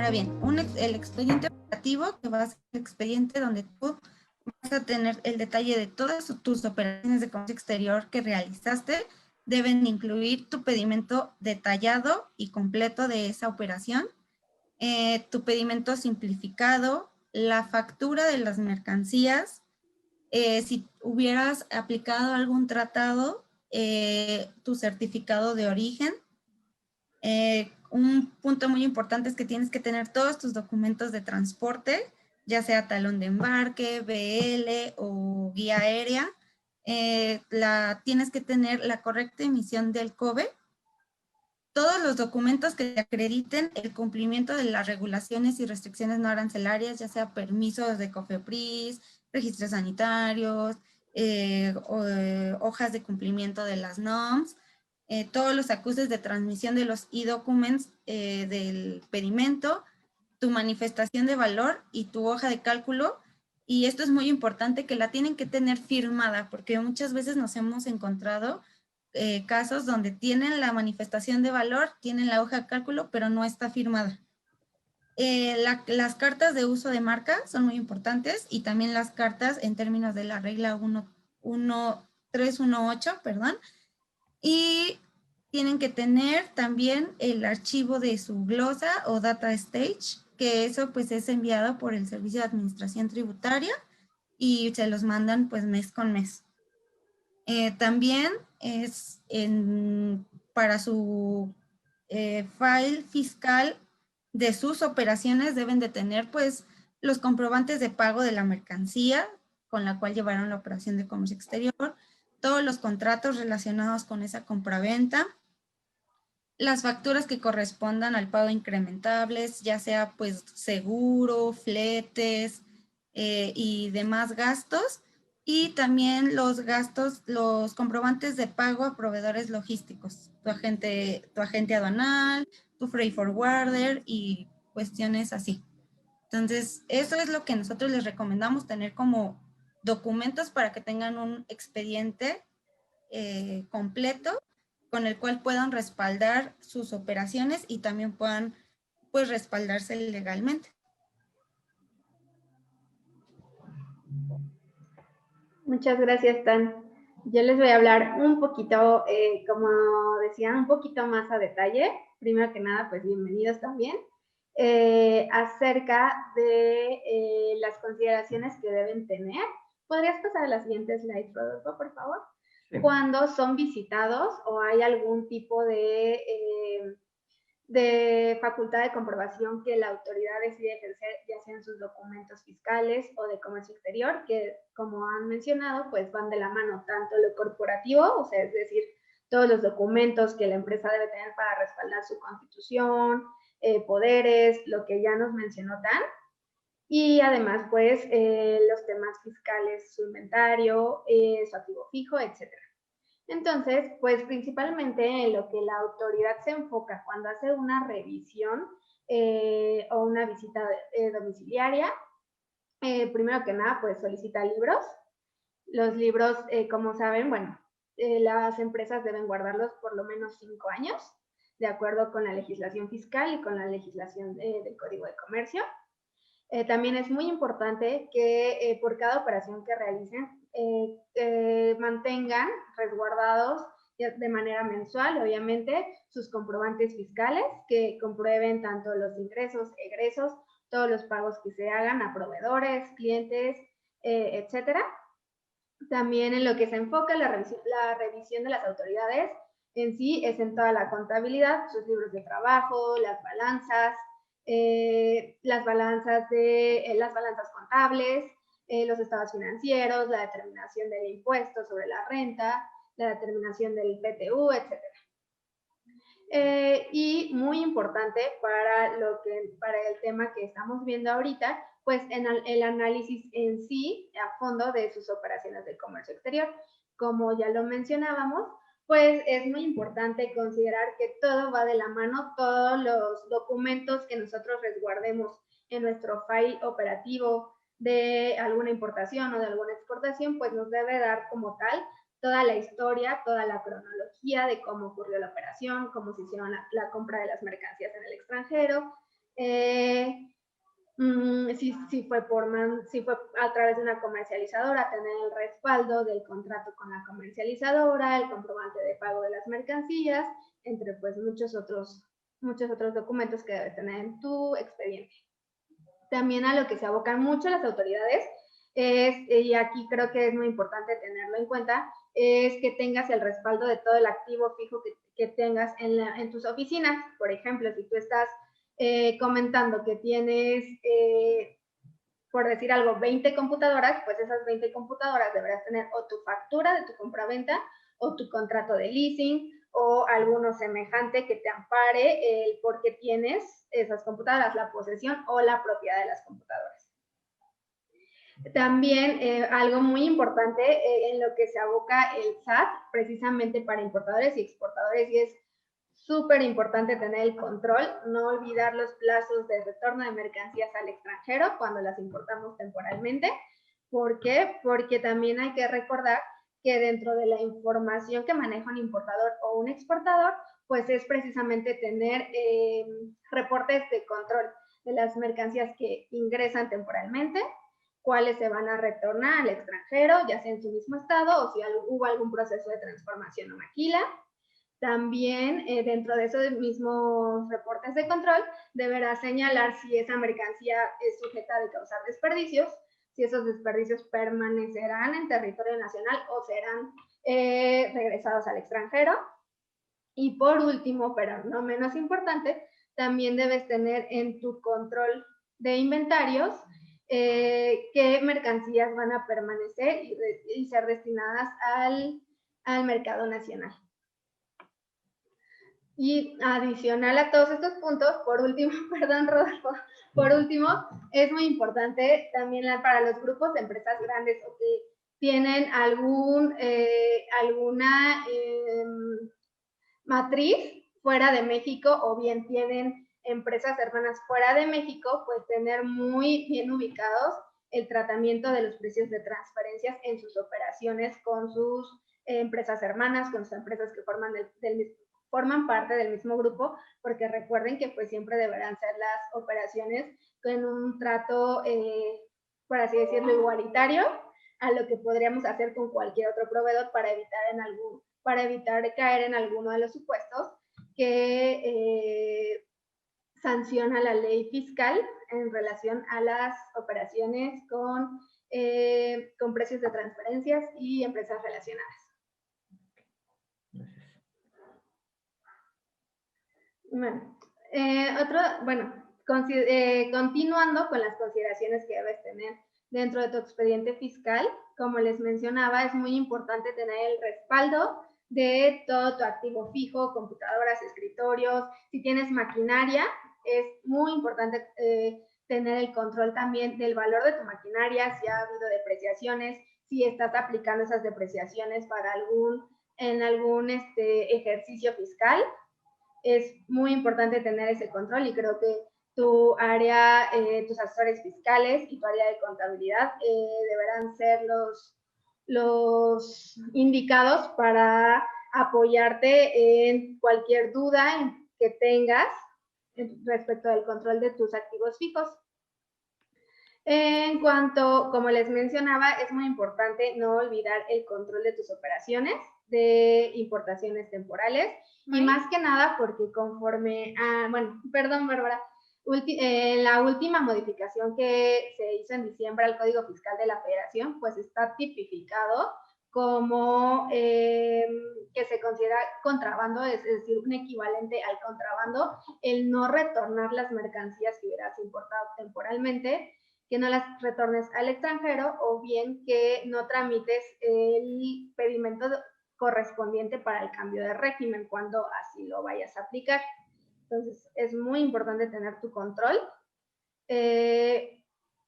Ahora bien, el expediente operativo, que va a ser el expediente donde tú vas a tener el detalle de todas tus operaciones de comercio exterior que realizaste, deben incluir tu pedimento detallado y completo de esa operación, tu pedimento simplificado, la factura de las mercancías, si hubieras aplicado algún tratado, tu certificado de origen. Un punto muy importante es que tienes que tener todos tus documentos de transporte, ya sea talón de embarque, BL o guía aérea. Tienes que tener la correcta emisión del COBE, todos los documentos que acrediten el cumplimiento de las regulaciones y restricciones no arancelarias, ya sea permisos de COFEPRIS, registros sanitarios, hojas de cumplimiento de las NOMS, todos los acuses de transmisión de los e-documents del pedimento, tu manifestación de valor y tu hoja de cálculo. Y esto es muy importante, que la tienen que tener firmada, porque muchas veces nos hemos encontrado casos donde tienen la manifestación de valor, tienen la hoja de cálculo, pero no está firmada. Las cartas de uso de marca son muy importantes, y también las cartas en términos de la regla 318, perdón, y tienen que tener también el archivo de su glosa o data stage, que eso pues es enviado por el Servicio de Administración Tributaria y se los mandan pues mes con mes. También es para su file fiscal de sus operaciones deben de tener pues los comprobantes de pago de la mercancía con la cual llevaron la operación de comercio exterior, todos los contratos relacionados con esa compraventa, las facturas que correspondan al pago incrementables, ya sea pues seguro, fletes y demás gastos, y también los gastos, los comprobantes de pago a proveedores logísticos, tu agente aduanal, tu freight forwarder y cuestiones así. Entonces, eso es lo que nosotros les recomendamos tener como documentos para que tengan un expediente completo con el cual puedan respaldar sus operaciones y también puedan pues respaldarse legalmente. Muchas gracias, Tan. Yo les voy a hablar un poquito, como decían, un poquito más a detalle. Primero que nada, pues bienvenidos también. Acerca de las consideraciones que deben tener. ¿Podrías pasar a la siguiente slide, Rodolfo, por favor? Sí. Cuando son visitados o hay algún tipo de facultad de comprobación que la autoridad decide ejercer, ya sea en sus documentos fiscales o de comercio exterior, que como han mencionado, pues van de la mano tanto lo corporativo, o sea, es decir, todos los documentos que la empresa debe tener para respaldar su constitución, poderes, lo que ya nos mencionó Dan, y además, pues, los temas fiscales, su inventario, su activo fijo, etcétera. Entonces, pues principalmente en lo que la autoridad se enfoca cuando hace una revisión o una visita domiciliaria, primero que nada, pues solicita libros. Los libros, como saben, bueno, las empresas deben guardarlos por lo menos 5 años, de acuerdo con la legislación fiscal y con la legislación del Código de Comercio. También es muy importante que por cada operación que realicen mantengan resguardados de manera mensual, obviamente, sus comprobantes fiscales que comprueben tanto los ingresos, egresos, todos los pagos que se hagan a proveedores, clientes, etcétera. También en lo que se enfoca la revisión de las autoridades en sí es en toda la contabilidad, sus libros de trabajo, las balanzas contables, los estados financieros, la determinación del impuesto sobre la renta, la determinación del PTU, etc. Y muy importante para el tema que estamos viendo ahorita, pues en el análisis en sí, a fondo de sus operaciones de comercio exterior. Como ya lo mencionábamos, pues es muy importante considerar que todo va de la mano, todos los documentos que nosotros resguardemos en nuestro file operativo de alguna importación o de alguna exportación, pues nos debe dar como tal toda la historia, toda la cronología de cómo ocurrió la operación, cómo se hicieron la compra de las mercancías en el extranjero, si fue a través de una comercializadora, tener el respaldo del contrato con la comercializadora, el comprobante de pago de las mercancías, entre pues muchos otros documentos que debes tener en tu expediente. También a lo que se abocan mucho las autoridades y aquí creo que es muy importante tenerlo en cuenta, es que tengas el respaldo de todo el activo fijo que tengas en tus oficinas. Por ejemplo, si tú estás comentando que tienes, por decir algo, 20 computadoras, pues esas 20 computadoras deberás tener o tu factura de tu compraventa o tu contrato de leasing o alguno semejante que te ampare el por qué tienes esas computadoras, la posesión o la propiedad de las computadoras. También algo muy importante en lo que se aboca el SAT, precisamente para importadores y exportadores, y es súper importante tener el control, no olvidar los plazos de retorno de mercancías al extranjero cuando las importamos temporalmente. ¿Por qué? Porque también hay que recordar que dentro de la información que maneja un importador o un exportador, pues es precisamente tener reportes de control de las mercancías que ingresan temporalmente, cuáles se van a retornar al extranjero, ya sea en su mismo estado o si hubo algún proceso de transformación o maquila. También dentro de esos mismos reportes de control deberá señalar si esa mercancía es sujeta de causar desperdicios, si esos desperdicios permanecerán en territorio nacional o serán regresados al extranjero. Y por último, pero no menos importante, también debes tener en tu control de inventarios qué mercancías van a permanecer y ser destinadas al mercado nacional. Y adicional a todos estos puntos, por último, perdón, Rodolfo, por último, es muy importante también para los grupos de empresas grandes o que tienen alguna matriz fuera de México o bien tienen empresas hermanas fuera de México, pues tener muy bien ubicados el tratamiento de los precios de transferencias en sus operaciones con sus empresas hermanas, con sus empresas que forman parte del mismo grupo, porque recuerden que pues siempre deberán ser las operaciones con un trato, por así decirlo, igualitario a lo que podríamos hacer con cualquier otro proveedor para evitar caer en alguno de los supuestos que sanciona la ley fiscal en relación a las operaciones con precios de transferencias y empresas relacionadas. Continuando con las consideraciones que debes tener dentro de tu expediente fiscal, como les mencionaba, es muy importante tener el respaldo de todo tu activo fijo, computadoras, escritorios. Si tienes maquinaria, es muy importante tener el control también del valor de tu maquinaria, si ha habido depreciaciones, si estás aplicando esas depreciaciones en algún ejercicio fiscal. Es muy importante tener ese control y creo que tu área, tus asesores fiscales y tu área de contabilidad deberán ser los indicados para apoyarte en cualquier duda que tengas respecto al control de tus activos fijos. En cuanto, como les mencionaba, es muy importante no olvidar el control de tus operaciones de importaciones temporales y más que nada porque conforme a, perdón, Bárbara, la última modificación que se hizo en diciembre al Código Fiscal de la Federación, pues está tipificado como que se considera contrabando, es decir, un equivalente al contrabando, el no retornar las mercancías que hubieras importado temporalmente, que no las retornes al extranjero o bien que no tramites el pedimento correspondiente para el cambio de régimen cuando así lo vayas a aplicar. Entonces, es muy importante tener tu control.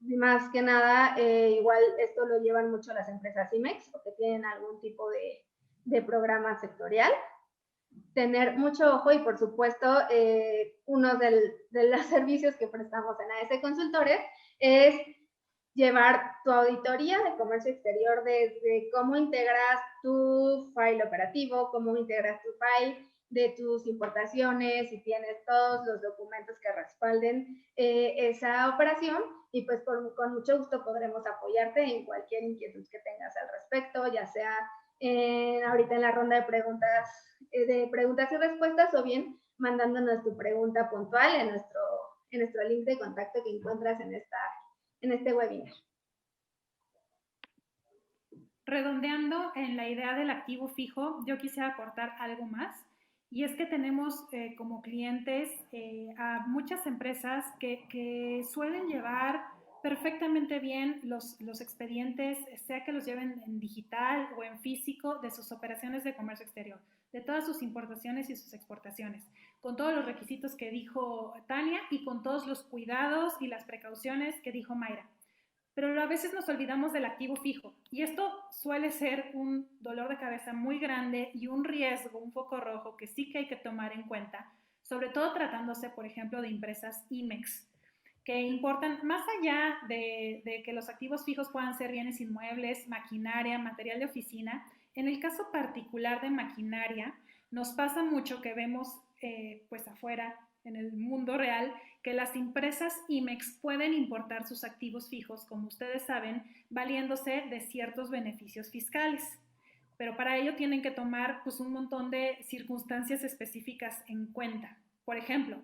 Más que nada, igual esto lo llevan mucho las empresas IMEX o que tienen algún tipo de programa sectorial. Tener mucho ojo y, por supuesto, uno de los servicios que prestamos en AS Consultores es llevar tu auditoría de comercio exterior desde cómo integras tu file operativo, cómo integras tu file de tus importaciones, si tienes todos los documentos que respalden esa operación, y pues con mucho gusto podremos apoyarte en cualquier inquietud que tengas al respecto, ya sea ahorita en la ronda de preguntas y respuestas, o bien mandándonos tu pregunta puntual en nuestro link de contacto que encuentras en este webinar. Redondeando en la idea del activo fijo, yo quisiera aportar algo más, y es que tenemos como clientes a muchas empresas que suelen llevar perfectamente bien los expedientes, sea que los lleven en digital o en físico, de sus operaciones de comercio exterior, de todas sus importaciones y sus exportaciones, con todos los requisitos que dijo Tania y con todos los cuidados y las precauciones que dijo Mayra. Pero a veces nos olvidamos del activo fijo, y esto suele ser un dolor de cabeza muy grande y un riesgo, un foco rojo que sí que hay que tomar en cuenta, sobre todo tratándose, por ejemplo, de empresas IMEX, que importan más allá de que los activos fijos puedan ser bienes inmuebles, maquinaria, material de oficina. En el caso particular de maquinaria, nos pasa mucho que vemos pues afuera, en el mundo real, que las empresas IMEX pueden importar sus activos fijos, como ustedes saben, valiéndose de ciertos beneficios fiscales. Pero para ello tienen que tomar pues, un montón de circunstancias específicas en cuenta. Por ejemplo,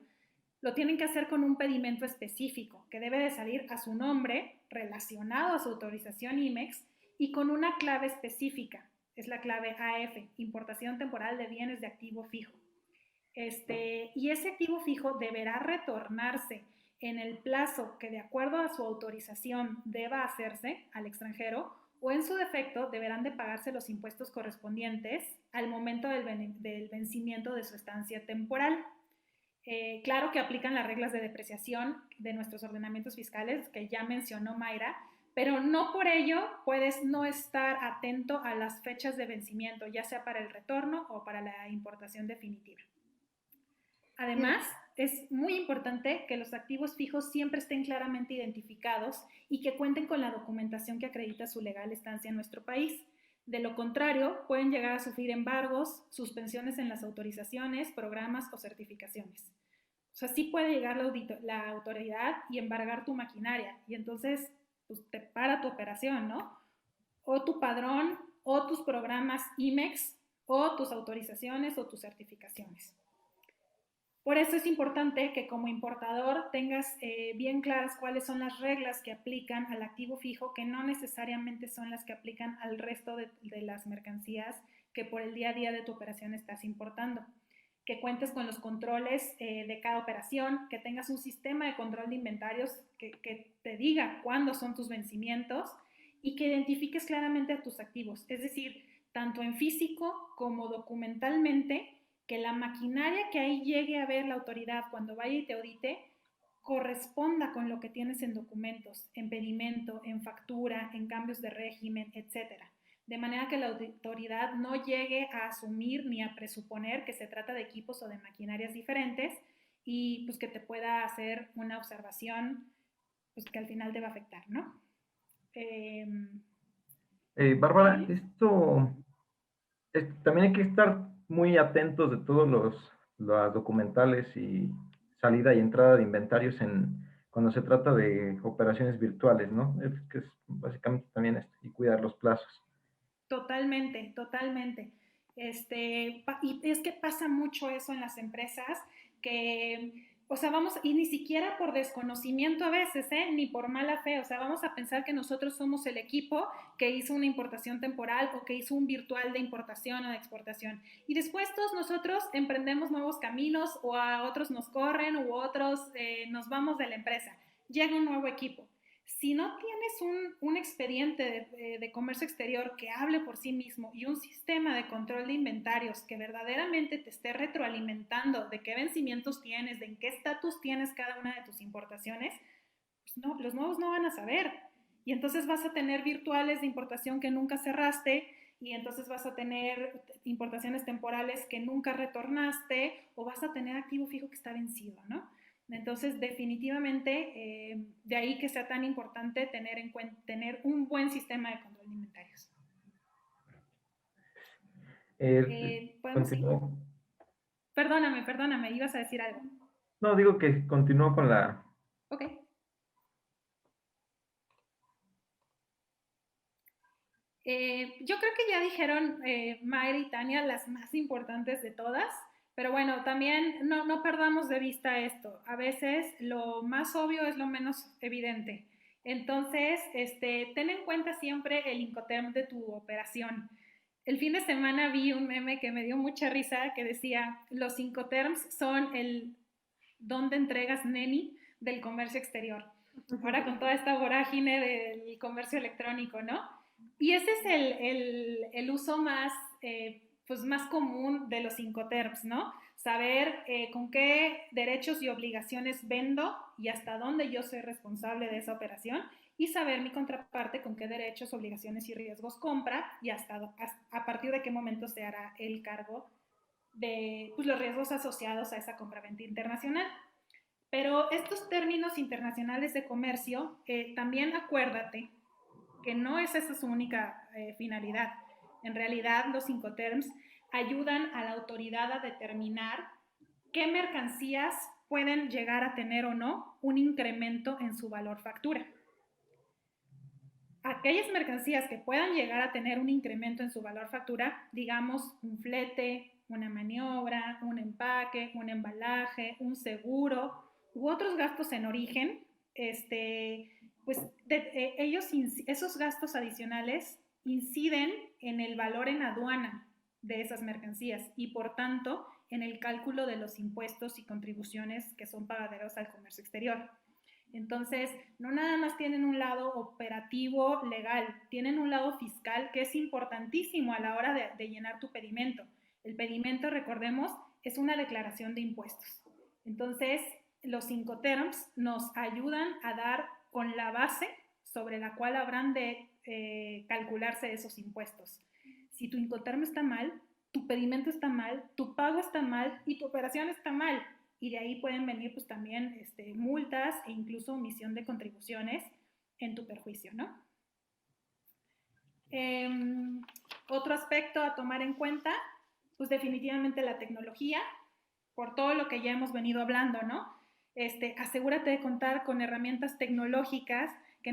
lo tienen que hacer con un pedimento específico que debe de salir a su nombre, relacionado a su autorización IMEX, y con una clave específica. Es la clave AF, importación temporal de bienes de activo fijo. Y ese activo fijo deberá retornarse en el plazo que de acuerdo a su autorización deba hacerse al extranjero, o en su defecto deberán de pagarse los impuestos correspondientes al momento del vencimiento de su estancia temporal. Claro que aplican las reglas de depreciación de nuestros ordenamientos fiscales que ya mencionó Mayra, pero no por ello puedes no estar atento a las fechas de vencimiento, ya sea para el retorno o para la importación definitiva. Además, es muy importante que los activos fijos siempre estén claramente identificados y que cuenten con la documentación que acredita su legal estancia en nuestro país. De lo contrario, pueden llegar a sufrir embargos, suspensiones en las autorizaciones, programas o certificaciones. O sea, sí puede llegar la autoridad y embargar tu maquinaria, y entonces pues, te para tu operación, ¿no? O tu padrón, o tus programas IMEX, o tus autorizaciones o tus certificaciones. Por eso es importante que como importador tengas bien claras cuáles son las reglas que aplican al activo fijo, que no necesariamente son las que aplican al resto de las mercancías que por el día a día de tu operación estás importando. Que cuentes con los controles de cada operación, que tengas un sistema de control de inventarios que te diga cuándo son tus vencimientos y que identifiques claramente a tus activos. Es decir, tanto en físico como documentalmente, que la maquinaria que ahí llegue a ver la autoridad cuando vaya y te audite corresponda con lo que tienes en documentos, en pedimento, en factura, en cambios de régimen, etcétera. De manera que la autoridad no llegue a asumir ni a presuponer que se trata de equipos o de maquinarias diferentes, y pues que te pueda hacer una observación pues que al final te va a afectar, ¿no? Bárbara, también hay que estar muy atentos de todos los documentales y salida y entrada de inventarios cuando se trata de operaciones virtuales, ¿no? Es que es básicamente también y cuidar los plazos. Totalmente, totalmente. Y es que pasa mucho eso en las empresas, que, o sea, y ni siquiera por desconocimiento a veces, ni por mala fe, o sea, vamos a pensar que nosotros somos el equipo que hizo una importación temporal o que hizo un virtual de importación o de exportación. Y después todos nosotros emprendemos nuevos caminos, o a otros nos corren, u otros nos vamos de la empresa. Llega un nuevo equipo. Si no tienes un expediente de comercio exterior que hable por sí mismo y un sistema de control de inventarios que verdaderamente te esté retroalimentando de qué vencimientos tienes, de en qué estatus tienes cada una de tus importaciones, pues no, los nuevos no van a saber. Y entonces vas a tener virtuales de importación que nunca cerraste, y entonces vas a tener importaciones temporales que nunca retornaste, o vas a tener activo fijo que está vencido, ¿no? Entonces, definitivamente, de ahí que sea tan importante tener un buen sistema de control de inventarios. ¿Podemos seguir? Perdóname, ibas a decir algo. No, digo que continúo con la... Ok. Yo creo que ya dijeron Mayra y Tania las más importantes de todas, pero bueno, también no perdamos de vista esto. A veces lo más obvio es lo menos evidente. Entonces, ten en cuenta siempre el Incoterm de tu operación. El fin de semana vi un meme que me dio mucha risa que decía, los Incoterms son el dónde entregas neni del comercio exterior. Ahora con toda esta vorágine del comercio electrónico, ¿no? Y ese es el uso más, pues más común de los Incoterms, ¿no? Saber con qué derechos y obligaciones vendo y hasta dónde yo soy responsable de esa operación y saber mi contraparte con qué derechos, obligaciones y riesgos compra y hasta a partir de qué momento se hará el cargo de pues, los riesgos asociados a esa compraventa internacional. Pero estos términos internacionales de comercio, también acuérdate que no es esa su única finalidad. En realidad, los Incoterms ayudan a la autoridad a determinar qué mercancías pueden llegar a tener o no un incremento en su valor factura. Aquellas mercancías que puedan llegar a tener un incremento en su valor factura, digamos un flete, una maniobra, un empaque, un embalaje, un seguro u otros gastos en origen, pues esos gastos adicionales inciden en el valor en aduana de esas mercancías y por tanto en el cálculo de los impuestos y contribuciones que son pagaderos al comercio exterior. Entonces, no nada más tienen un lado operativo legal, tienen un lado fiscal que es importantísimo a la hora de llenar tu pedimento. El pedimento, recordemos, es una declaración de impuestos. Entonces, los Incoterms nos ayudan a dar con la base sobre la cual habrán de calcularse esos impuestos. Si tu Incoterm está mal, tu pedimento está mal, tu pago está mal y tu operación está mal. Y de ahí pueden venir pues también multas e incluso omisión de contribuciones en tu perjuicio, ¿no? Otro aspecto a tomar en cuenta, pues definitivamente la tecnología, por todo lo que ya hemos venido hablando, ¿no? Asegúrate de contar con herramientas tecnológicas que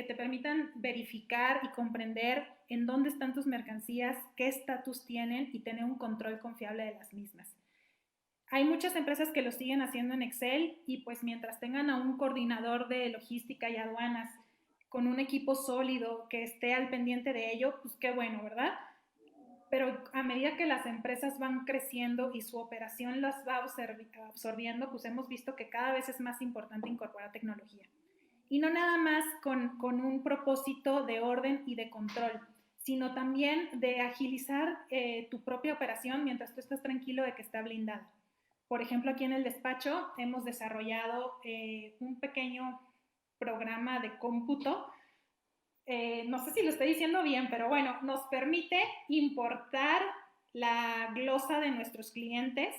te permitan verificar y comprender en dónde están tus mercancías, qué estatus tienen y tener un control confiable de las mismas. Hay muchas empresas que lo siguen haciendo en Excel y pues mientras tengan a un coordinador de logística y aduanas con un equipo sólido que esté al pendiente de ello, pues qué bueno, ¿verdad? Pero a medida que las empresas van creciendo y su operación las va absorbiendo, pues hemos visto que cada vez es más importante incorporar tecnología. Y no nada más con un propósito de orden y de control, sino también de agilizar tu propia operación mientras tú estás tranquilo de que está blindada. Por ejemplo, aquí en el despacho hemos desarrollado un pequeño programa de cómputo. No sé si lo estoy diciendo bien, pero bueno, nos permite importar la glosa de nuestros clientes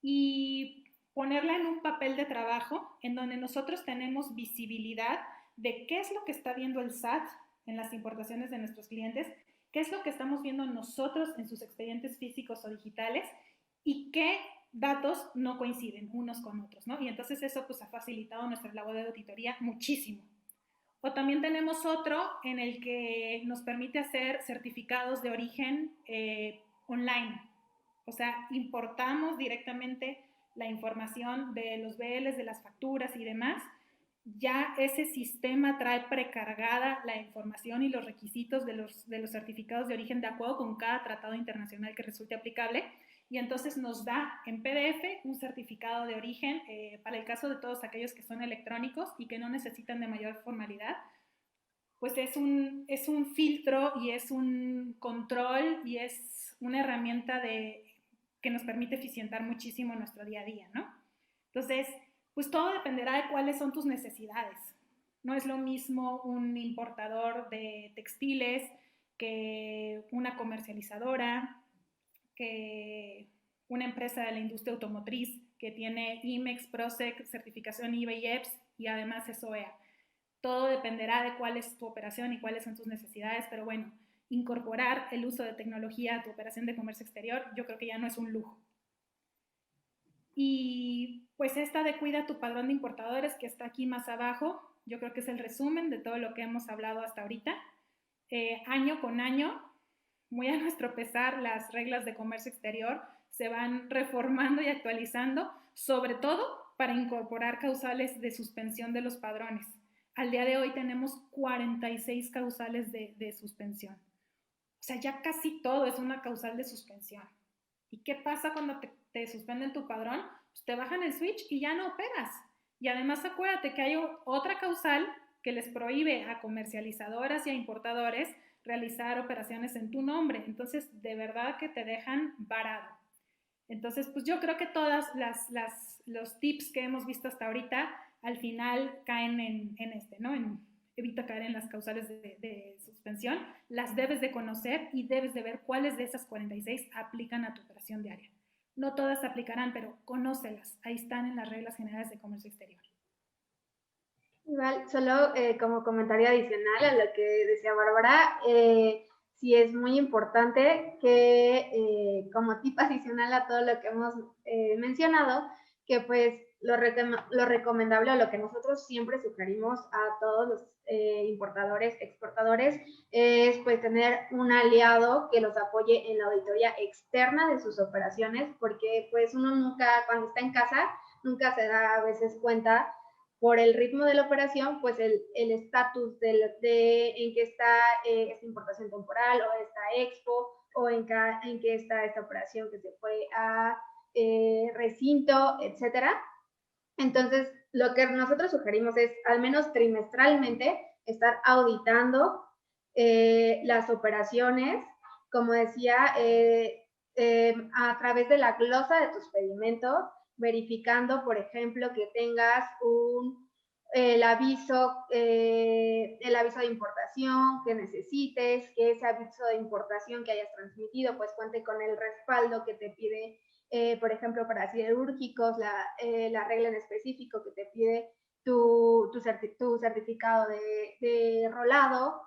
y ponerla en un papel de trabajo en donde nosotros tenemos visibilidad de qué es lo que está viendo el SAT en las importaciones de nuestros clientes, qué es lo que estamos viendo nosotros en sus expedientes físicos o digitales y qué datos no coinciden unos con otros, ¿no? Y entonces eso pues ha facilitado nuestra labor de auditoría muchísimo. O también tenemos otro en el que nos permite hacer certificados de origen online. O sea, importamos directamente la información de los BLs, de las facturas y demás. Ya ese sistema trae precargada la información y los requisitos de los certificados de origen de acuerdo con cada tratado internacional que resulte aplicable y entonces nos da en PDF un certificado de origen para el caso de todos aquellos que son electrónicos y que no necesitan de mayor formalidad, pues es un filtro y es un control y es una herramienta que nos permite eficientar muchísimo nuestro día a día, ¿no? Entonces, pues todo dependerá de cuáles son tus necesidades. No es lo mismo un importador de textiles que una comercializadora, que una empresa de la industria automotriz que tiene IMEX, PROSEC, certificación IBE y EPS y además es OEA. Todo dependerá de cuál es tu operación y cuáles son tus necesidades, pero bueno, incorporar el uso de tecnología a tu operación de comercio exterior yo creo que ya no es un lujo. Y pues esta de cuida tu padrón de importadores, que está aquí más abajo, yo creo que es el resumen de todo lo que hemos hablado hasta ahorita. Año con año, muy a nuestro pesar, las reglas de comercio exterior se van reformando y actualizando, sobre todo para incorporar causales de suspensión de los padrones. Al día de hoy tenemos 46 causales de suspensión. O sea, ya casi todo es una causal de suspensión. ¿Y qué pasa cuando te suspenden tu padrón? Pues te bajan el switch y ya no operas. Y además acuérdate que hay otra causal que les prohíbe a comercializadoras y a importadores realizar operaciones en tu nombre. Entonces, de verdad que te dejan varado. Entonces, pues yo creo que todas los tips que hemos visto hasta ahorita al final caen en este, ¿no? Evita caer en las causales de suspensión, las debes de conocer y debes de ver cuáles de esas 46 aplican a tu operación diaria. No todas aplicarán, pero conócelas. Ahí están en las reglas generales de comercio exterior. Igual, solo como comentario adicional a lo que decía Bárbara, sí es muy importante que como tip adicional a todo lo que hemos mencionado, que pues lo recomendable o lo que nosotros siempre sugerimos a todos los importadores, exportadores, es pues tener un aliado que los apoye en la auditoría externa de sus operaciones, porque pues uno nunca, cuando está en casa, nunca se da a veces cuenta por el ritmo de la operación, pues el estatus de en qué está esta importación temporal o esta expo o en qué está esta operación que se fue a recinto, etcétera. Entonces, lo que nosotros sugerimos es al menos trimestralmente estar auditando las operaciones, como decía, a través de la glosa de tus pedimentos, verificando, por ejemplo, que tengas el aviso de importación que necesites, que ese aviso de importación que hayas transmitido, pues cuente con el respaldo que te pide, por ejemplo, para siderúrgicos, la regla en específico que te pide tu certificado de rolado,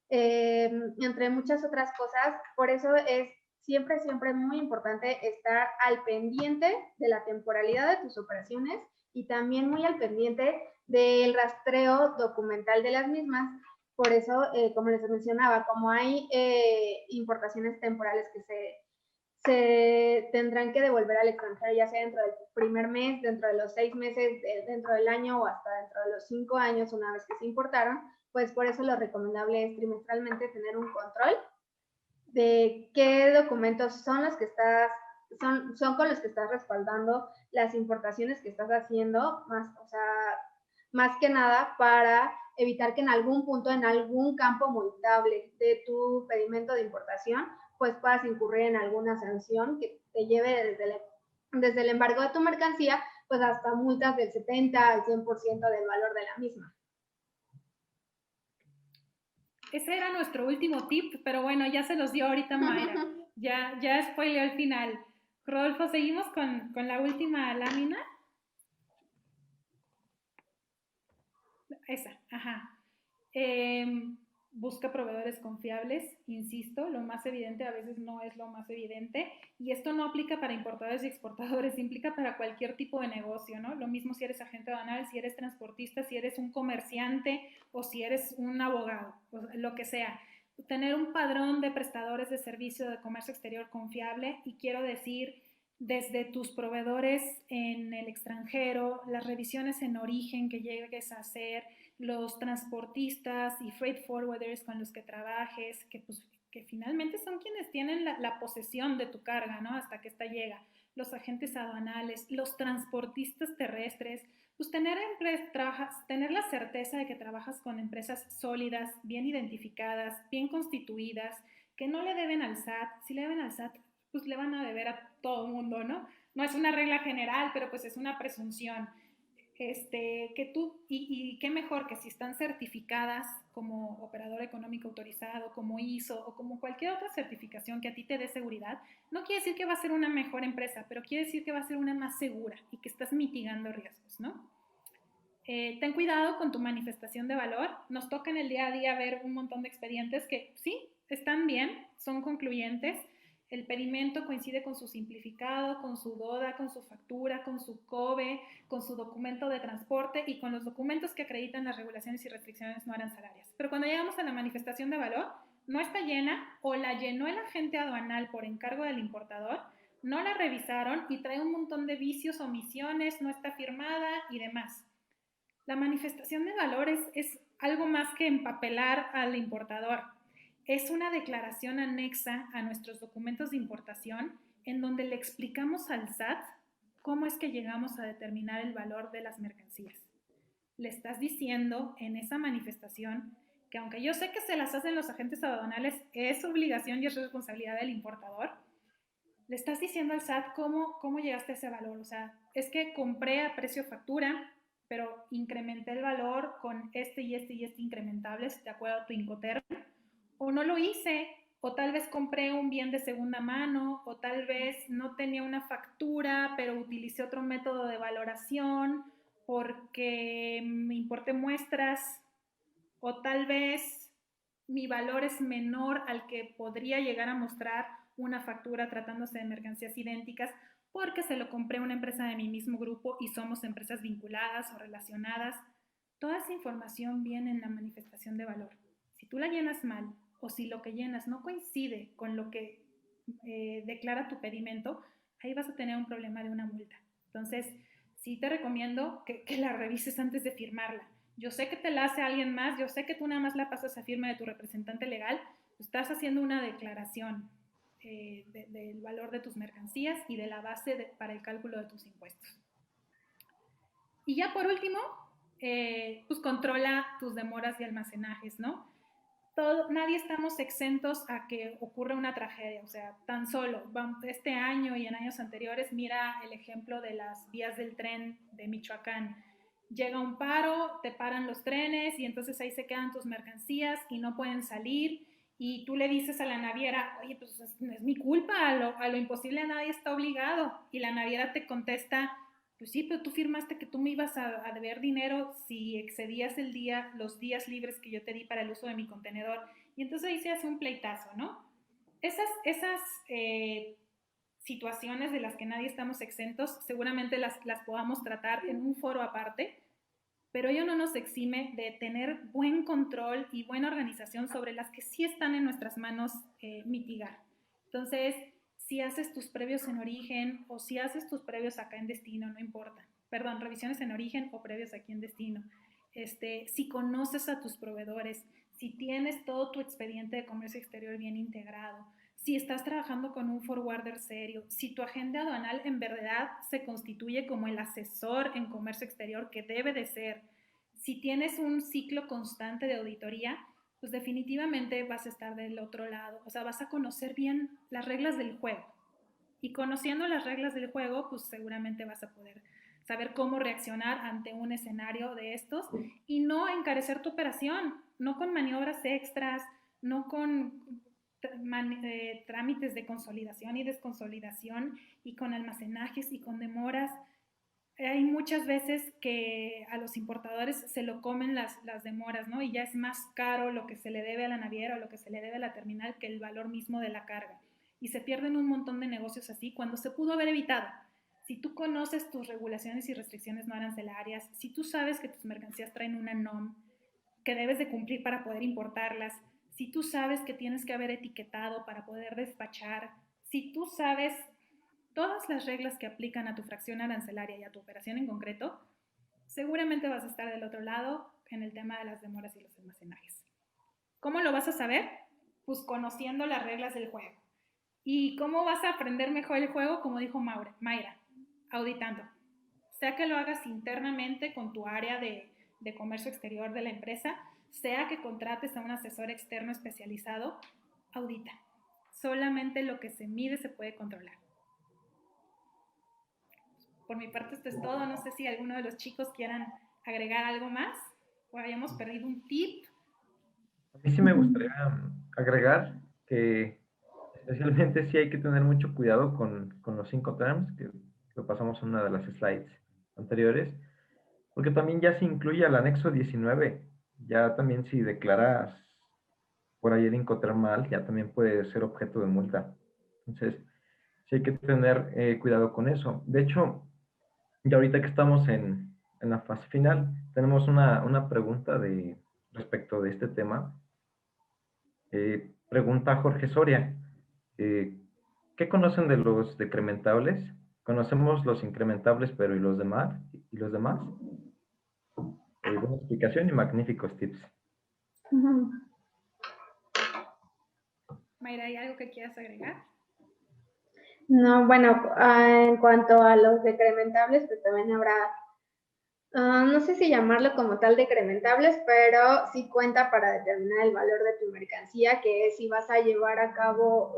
entre muchas otras cosas. Por eso es siempre muy importante estar al pendiente de la temporalidad de tus operaciones y también muy al pendiente del rastreo documental de las mismas. Por eso, como les mencionaba, como hay importaciones temporales que se tendrán que devolver al extranjero, ya sea dentro del primer mes, dentro de los 6 meses, dentro del año o hasta dentro de los 5 años una vez que se importaron, pues por eso lo recomendable es trimestralmente tener un control de qué documentos son los que son con los que estás respaldando las importaciones que estás haciendo, más que nada para evitar que en algún punto, en algún campo mutable de tu pedimento de importación, pues puedas incurrir en alguna sanción que te lleve desde el embargo de tu mercancía, pues hasta multas del 70 al 100% del valor de la misma. Ese era nuestro último tip, pero bueno, ya se los dio ahorita Mayra. Ya spoileó el final. Rodolfo, ¿seguimos con la última lámina? Esa, ajá. Busca proveedores confiables, insisto, lo más evidente a veces no es lo más evidente, y esto no aplica para importadores y exportadores, implica para cualquier tipo de negocio, ¿no? Lo mismo si eres agente aduanal, si eres transportista, si eres un comerciante o si eres un abogado, lo que sea. Tener un padrón de prestadores de servicio de comercio exterior confiable, y quiero decir, desde tus proveedores en el extranjero, las revisiones en origen que llegues a hacer, los transportistas y freight forwarders con los que trabajes, que finalmente son quienes tienen la posesión de tu carga, ¿no? Hasta que esta llega. Los agentes aduanales, los transportistas terrestres, pues tener la certeza de que trabajas con empresas sólidas, bien identificadas, bien constituidas, que no le deben al SAT. Si le deben al SAT, pues le van a deber a todo el mundo, ¿no? No es una regla general, pero pues es una presunción. Que tú, y qué mejor que si están certificadas como operador económico autorizado, como ISO o como cualquier otra certificación que a ti te dé seguridad, no quiere decir que va a ser una mejor empresa, pero quiere decir que va a ser una más segura y que estás mitigando riesgos, ¿no? Ten cuidado con tu manifestación de valor. Nos toca en el día a día ver un montón de expedientes que sí, están bien, son concluyentes, El pedimento coincide con su simplificado, con su DODA, con su factura, con su COBE, con su documento de transporte y con los documentos que acreditan las regulaciones y restricciones no arancelarias. Pero cuando llegamos a la manifestación de valor, no está llena o la llenó el agente aduanal por encargo del importador, no la revisaron y trae un montón de vicios, omisiones, no está firmada y demás. La manifestación de valores es algo más que empapelar al importador. Es una declaración anexa a nuestros documentos de importación en donde le explicamos al SAT cómo es que llegamos a determinar el valor de las mercancías. Le estás diciendo en esa manifestación que aunque yo sé que se las hacen los agentes aduanales, es obligación y es responsabilidad del importador, le estás diciendo al SAT cómo llegaste a ese valor. O sea, es que compré a precio factura, pero incrementé el valor con este y este y este incrementables de acuerdo a tu Incoterm, o no lo hice, o tal vez compré un bien de segunda mano, o tal vez no tenía una factura, pero utilicé otro método de valoración porque me importé muestras, o tal vez mi valor es menor al que podría llegar a mostrar una factura tratándose de mercancías idénticas porque se lo compré a una empresa de mi mismo grupo y somos empresas vinculadas o relacionadas. Toda esa información viene en la manifestación de valor. Si tú la llenas mal o si lo que llenas no coincide con lo que declara tu pedimento, ahí vas a tener un problema de una multa. Entonces, sí te recomiendo que la revises antes de firmarla. Yo sé que te la hace alguien más, yo sé que tú nada más la pasas a firma de tu representante legal, estás haciendo una declaración del valor de tus mercancías y de la base para el cálculo de tus impuestos. Y ya por último, pues controla tus demoras y almacenajes, ¿no? Nadie estamos exentos a que ocurra una tragedia, o sea, tan solo este año y en años anteriores, mira el ejemplo de las vías del tren de Michoacán. Llega un paro, te paran los trenes y entonces ahí se quedan tus mercancías y no pueden salir y tú le dices a la naviera, oye, pues es mi culpa, a lo imposible nadie está obligado, y la naviera te contesta, pues sí, pero tú firmaste que tú me ibas a deber dinero si excedías los días libres que yo te di para el uso de mi contenedor. Y entonces ahí se hace un pleitazo, ¿no? Esas situaciones de las que nadie estamos exentos, seguramente las podamos tratar en un foro aparte, pero ello no nos exime de tener buen control y buena organización sobre las que sí están en nuestras manos mitigar. Entonces, si haces tus previos en origen o si haces tus previos acá en destino, no importa. Perdón, revisiones en origen o previos aquí en destino. Si conoces a tus proveedores, si tienes todo tu expediente de comercio exterior bien integrado, si estás trabajando con un forwarder serio, si tu agente aduanal en verdad se constituye como el asesor en comercio exterior que debe de ser, si tienes un ciclo constante de auditoría, pues definitivamente vas a estar del otro lado, o sea, vas a conocer bien las reglas del juego. Y conociendo las reglas del juego, pues seguramente vas a poder saber cómo reaccionar ante un escenario de estos y no encarecer tu operación, no con maniobras extras, no con trámites de consolidación y desconsolidación y con almacenajes y con demoras. Hay muchas veces que a los importadores se lo comen las demoras, ¿no? Y ya es más caro lo que se le debe a la naviera o lo que se le debe a la terminal que el valor mismo de la carga. Y se pierden un montón de negocios así cuando se pudo haber evitado. Si tú conoces tus regulaciones y restricciones no arancelarias, si tú sabes que tus mercancías traen una NOM que debes de cumplir para poder importarlas, si tú sabes que tienes que haber etiquetado para poder despachar, si tú sabes todas las reglas que aplican a tu fracción arancelaria y a tu operación en concreto, seguramente vas a estar del otro lado en el tema de las demoras y los almacenajes. ¿Cómo lo vas a saber? Pues conociendo las reglas del juego. ¿Y cómo vas a aprender mejor el juego? Como dijo Mayra, auditando. Sea que lo hagas internamente con tu área de comercio exterior de la empresa, sea que contrates a un asesor externo especializado, audita. Solamente lo que se mide se puede controlar. Por mi parte esto es todo. No sé si alguno de los chicos quieran agregar algo más o hayamos perdido un tip. A mí sí me gustaría agregar que especialmente sí hay que tener mucho cuidado con los Incoterms, que lo pasamos en una de las slides anteriores, porque también ya se incluye al anexo 19. Ya también si declaras por ahí el Incoterm mal, ya también puede ser objeto de multa. Entonces, sí hay que tener cuidado con eso. De hecho, y ahorita que estamos en la fase final, tenemos una pregunta respecto de este tema. Pregunta Jorge Soria. eh, ¿Qué conocen de los decrementables? Conocemos los incrementables, pero ¿y los demás? ¿Y los demás? Buena explicación y magníficos tips. Mayra, ¿hay algo que quieras agregar? No, bueno, en cuanto a los decrementables, pues también habrá, no sé si llamarlo como tal decrementables, pero sí cuenta para determinar el valor de tu mercancía, que es si vas a llevar a cabo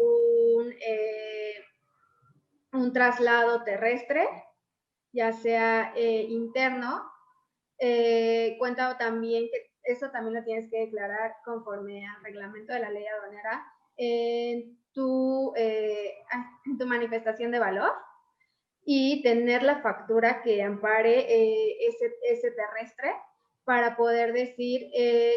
un traslado terrestre, ya sea interno. Cuenta también que eso también lo tienes que declarar conforme al reglamento de la ley aduanera en tu manifestación de valor, y tener la factura que ampare ese terrestre para poder decir que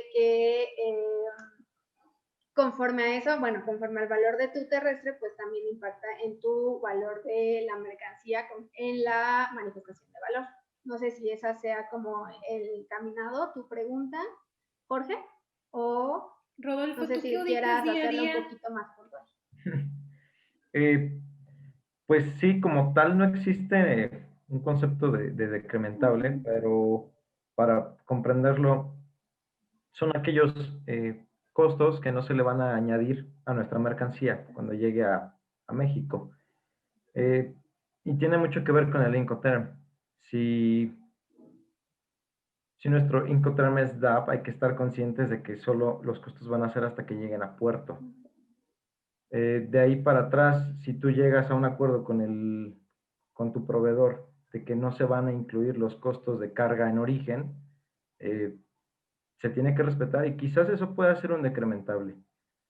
conforme a eso, bueno, conforme al valor de tu terrestre, pues también impacta en tu valor de la mercancía en la manifestación de valor. No sé si esa sea como el caminado, tu pregunta, Jorge, o Rodolfo, no sé ¿tú si qué auditas quieras día a hacerlo un día? poquito más puntual. Pues sí, como tal no existe un concepto de decrementable, pero para comprenderlo, son aquellos costos que no se le van a añadir a nuestra mercancía cuando llegue a México. Y tiene mucho que ver con el Incoterm. Si nuestro Incoterm es DAP, hay que estar conscientes de que solo los costos van a ser hasta que lleguen a puerto. De ahí para atrás, si tú llegas a un acuerdo con tu proveedor de que no se van a incluir los costos de carga en origen, se tiene que respetar y quizás eso pueda ser un decrementable.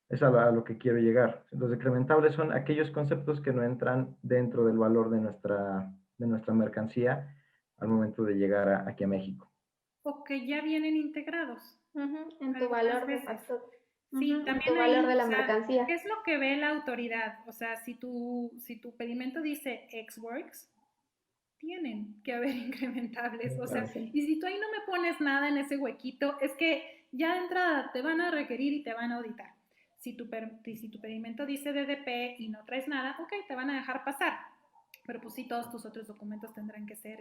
Es a lo que quiero llegar. Los decrementables son aquellos conceptos que no entran dentro del valor de nuestra mercancía al momento de llegar aquí a México. O que ya vienen integrados. En tu valor de factor. Sí, también en tu valor ahí, de la o sea, mercancía. ¿qué es lo que ve la autoridad? O sea, si tu pedimento dice Xworks, tienen que haber incrementables. O sea, Sí. y si tú ahí no me pones nada en ese huequito, es que ya de entrada te van a requerir y te van a auditar. Si tu pedimento dice DDP y no traes nada, ok, te van a dejar pasar. Pero pues sí, todos tus otros documentos tendrán que ser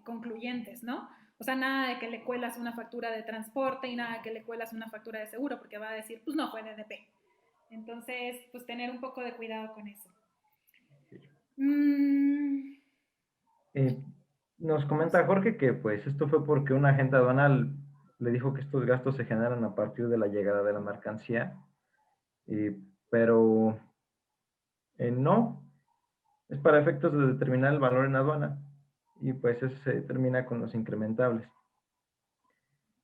concluyentes, ¿no? O sea, nada de que le cuelas una factura de transporte y nada de que le cuelas una factura de seguro, porque va a decir, pues no fue DDP. Entonces, pues tener un poco de cuidado con eso. Nos comenta Jorge que pues esto fue porque un agente aduanal le dijo que estos gastos se generan a partir de la llegada de la mercancía, pero no, es para efectos de determinar el valor en aduana y pues eso se determina con los incrementables.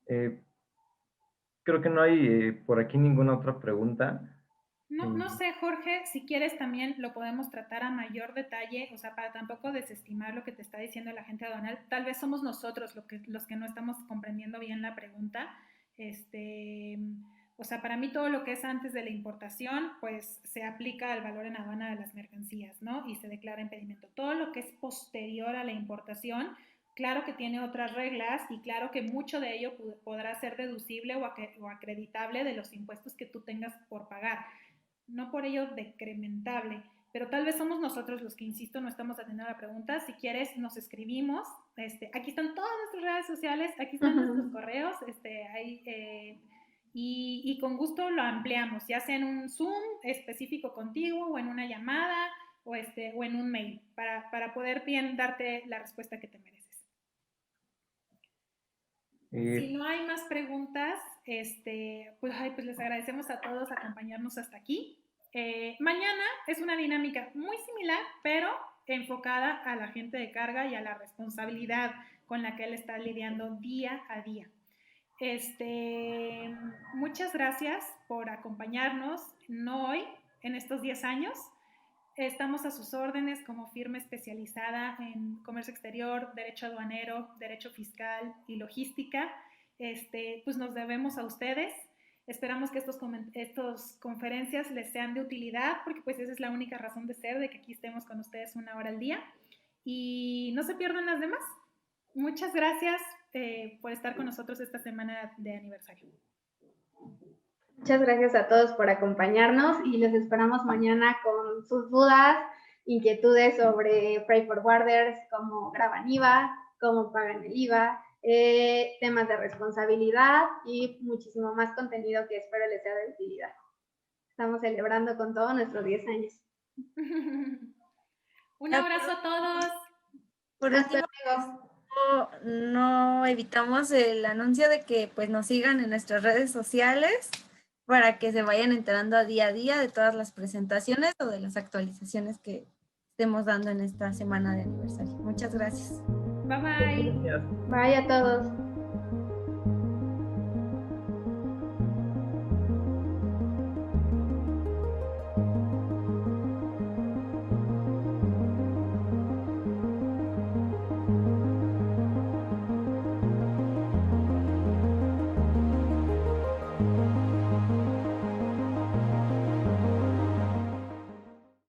Creo que no hay por aquí ninguna otra pregunta. No sé, Jorge, si quieres también lo podemos tratar a mayor detalle, o sea, para tampoco desestimar lo que te está diciendo la gente aduanal. Tal vez somos nosotros los que no estamos comprendiendo bien la pregunta. O sea, para mí todo lo que es antes de la importación, pues se aplica al valor en aduana de las mercancías, ¿no? Y se declara impedimento. Todo lo que es posterior a la importación, claro que tiene otras reglas y claro que mucho de ello podrá ser deducible o acreditable de los impuestos que tú tengas por pagar. No por ello decrementable, pero tal vez somos nosotros los que, insisto, no estamos atendiendo la pregunta. Si quieres, nos escribimos. Aquí están todas nuestras redes sociales, aquí están nuestros correos, y con gusto lo ampliamos, ya sea en un Zoom específico contigo o en una llamada o en un mail, para poder bien darte la respuesta que te mereces. Si no hay más preguntas, pues les agradecemos a todos acompañarnos hasta aquí. Mañana es una dinámica muy similar, pero enfocada a la gente de carga y a la responsabilidad con la que él está lidiando día a día. Muchas gracias por acompañarnos, no hoy, en estos 10 años. Estamos a sus órdenes como firma especializada en comercio exterior, derecho aduanero, derecho fiscal y logística. Pues nos debemos a ustedes. Esperamos que estos conferencias les sean de utilidad, porque pues esa es la única razón de ser, de que aquí estemos con ustedes 1 hora al día. Y no se pierdan las demás. Muchas gracias por estar con nosotros esta semana de aniversario. Muchas gracias a todos por acompañarnos y los esperamos mañana con sus dudas, inquietudes sobre freight forwarders, cómo graban IVA, cómo pagan el IVA, temas de responsabilidad y muchísimo más contenido que espero les sea de utilidad. Estamos celebrando con todos nuestros 10 años. Un abrazo a todos. Por último, no evitamos el anuncio de que pues nos sigan en nuestras redes sociales para que se vayan enterando a día de todas las presentaciones o de las actualizaciones que estemos dando en esta semana de aniversario. Muchas gracias. Bye bye. Gracias. Bye a todos.